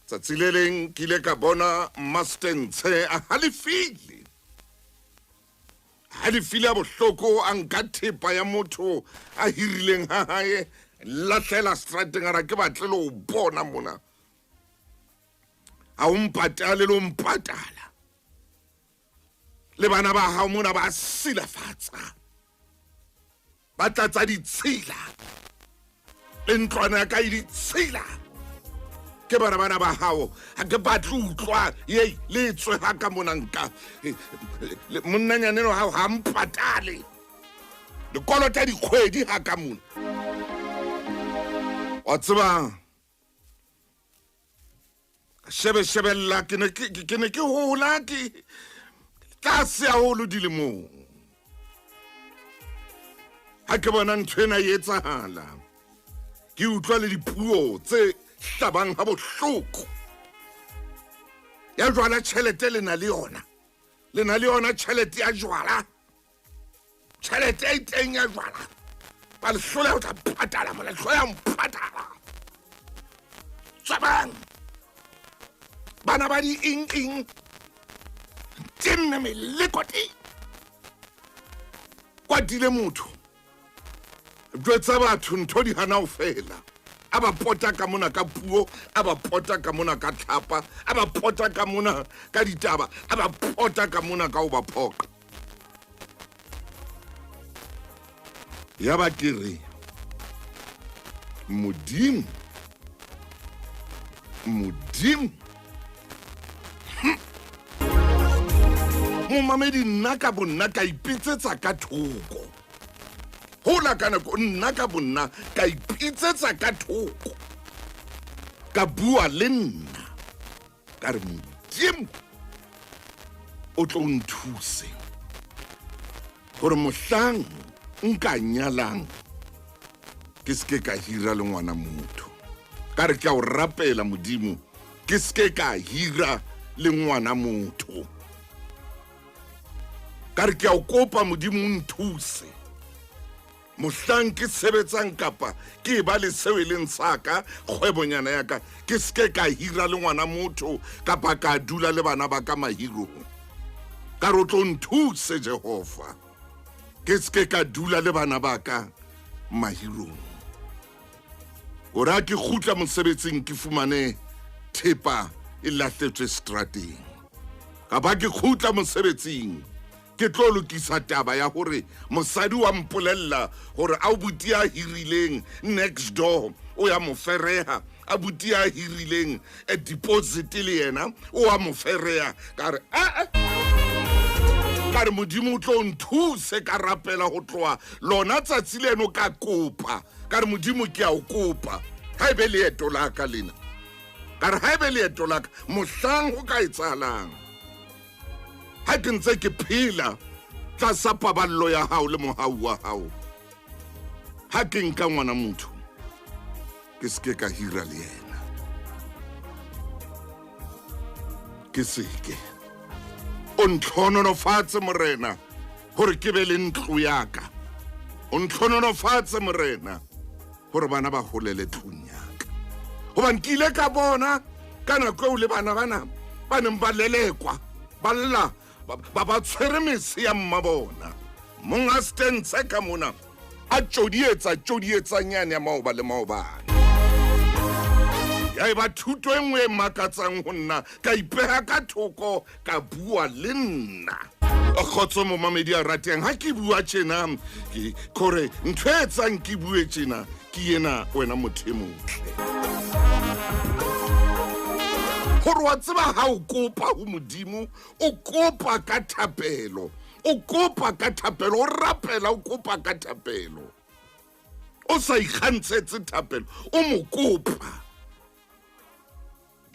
tsatsile ke ile ka bona Mastense a halefile a bohloko a nka thepa ya motho a hirileng ha hae lahlela strateng ara ke batle lo bona mona a umpatale lo mpatala le bana ba hao mona ba silafatsa ba tlatsa ditshila le ntlwana ka ditshila ke bana ba hao ha ke batla utlwa ye le tswe ha ka mona nka monnanyane no ha mpatale le kolota dikgwedi ha ka mona wa tseba shebella ke ne ke hola ke tlase haholo dilemong ha ke bona nthwena e etsahala ke utlwa le dipuo tse hlabang ha bohloko ya jwala tjhelete le na le yona tjhelete ya jwala tjhelete e teng ya jwala ba le hlola o tla patala mo le hloya mpatala tsabang bana ba di ing tenne me lekoti kwatile motho jwetsa batho ntho di hana o fela aba pota ka mona ka puo aba pota ka mona ka tlhapa aba pota ka mona ka ditaba aba pota ka mona ka o ba phoqa ya ba kere modimo mo mamedi nna ka bonna ka ipitsetsa ka thoko hola kana ko nna ka bonna ka ipitsetsa ka thoko ka bua le nna ka re modimo o tlo nthuse gore mohlang nka nyalang ke ske ka hira le ngwana motho ka re ke a o rapela modimo ke ske ka hira le ngwana motho ka re ke a o kopa modimo o nthuse mohlang ke sebetsang kapa ke ba le seweleng saka kgwebonyana ya ka ke ske ka hira le ngwana motho kapa ka dula le bana ba ka mahirong ka re o tlo nthuse Jehova ke ske ka dula le bana ba ka mahirong ora ke khutla mosebetsing ke fumane thepa e lahletswe strateng ka ba ke khutla mosebetsing ke tlo lokisa taba ya hore mosadi wa mpolella hore a buti a hirileng next door o ya mofereha a buti a hirileng a deposit le yena o a mofereha ka re ka re modimo o tlo nthuse ka rapela ho tloa lona tsatsi leno ka kopa ka re modimo ke a o kopa ha ebe leeto la ka lena ka re ha ebe leeto la ka mohlang ho ka etsahalang ha ke ntse ke phela tlasa paballo ya hao le mohau wa hao ha ke nka ngwana motho ke ske ka hira le yena ke seke o ntlhononofatse morena hore ke be le ntlo ya ka o ntlhononofatse morena hore bana ba holele tlung ya ka hobane ke ile ka bona ka nako eo le bana ba neng ba lelekwa ba lla ba tshwere mese ya mmabona monga Mastense ka mona a tjodietsa nyane ya maoba le maobane ya eba thuto e nngwe e makatsang ho nna ka ipeha ka thoko ka bua le nna khotso mo mamedi a rateng ha ke bua tjena ke kore ntho e etsang ke bue tjena ke yena wena motho e motle gore wa tseba ha o kopa ho modimo o kopa ka thapelo o rapela o kopa ka thapelo o sa ikgantshetse thapelo o mo kopa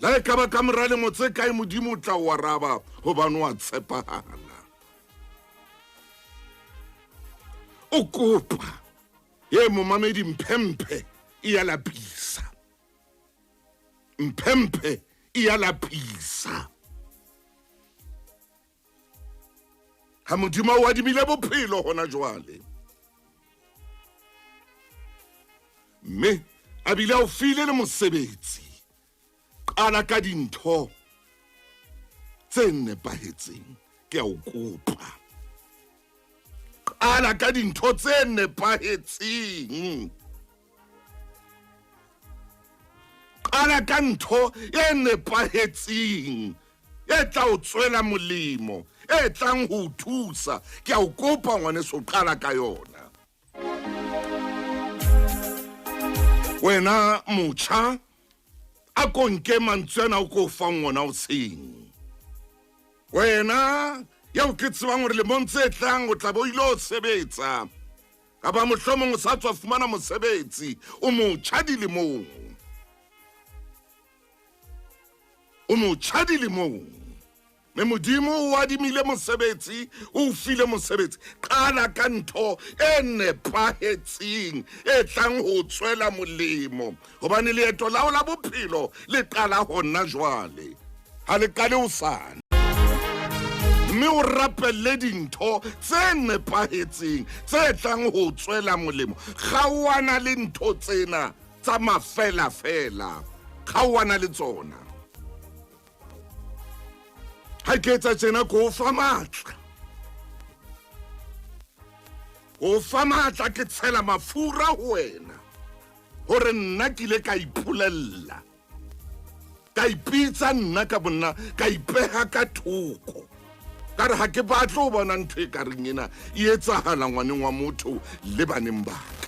la ka ba ka morale motse kae modimo o tla o araba hobane wa tshepahala o kopa ye mo mamedi mphemphe ya lapisa mphemphe ia lapisa ha modimo wa dimile bophelo hona jwale me a bile o file le mosebetsi qala ka dintho tse nepahetseng ke a o kopa qala ka dintho tse nepahetseng qala ka ntho e nepahetseng e tla o tswela molemo e tlang ho thusa ke a o kopa ngwaneso qala ka yona wena motjha a konke mantswena o ko fang ona o seng wena ya o ke tsebang hore le montse tlang o tla bo ilo sebetsa ka ba mohlomong o sa tswa fumana mosebetsi o motjha dilemong me modimo o adimile mosebetsi o file mosebetsi qala ka ntho e nepahetseng e tlang ho tswela molemo hobane leeto la o la bophelo le qala hona jwale ha le qale hosane mme o rapelle dintho tse nepahetseng tse tlang ho tswela molemo kgaoana le ntho tsena tsa mafela kgaoana le tsona ha ke etsa tjena ko fa matla ke tshela mafura ho wena hore nna ke ile ka ipolella ka ipitsa nna ka bonna ka ipeha ka thoko ka re ha ke batlo ho bona ntho e ka reng ena e etsahala ngwaneng wa motho le baneng ba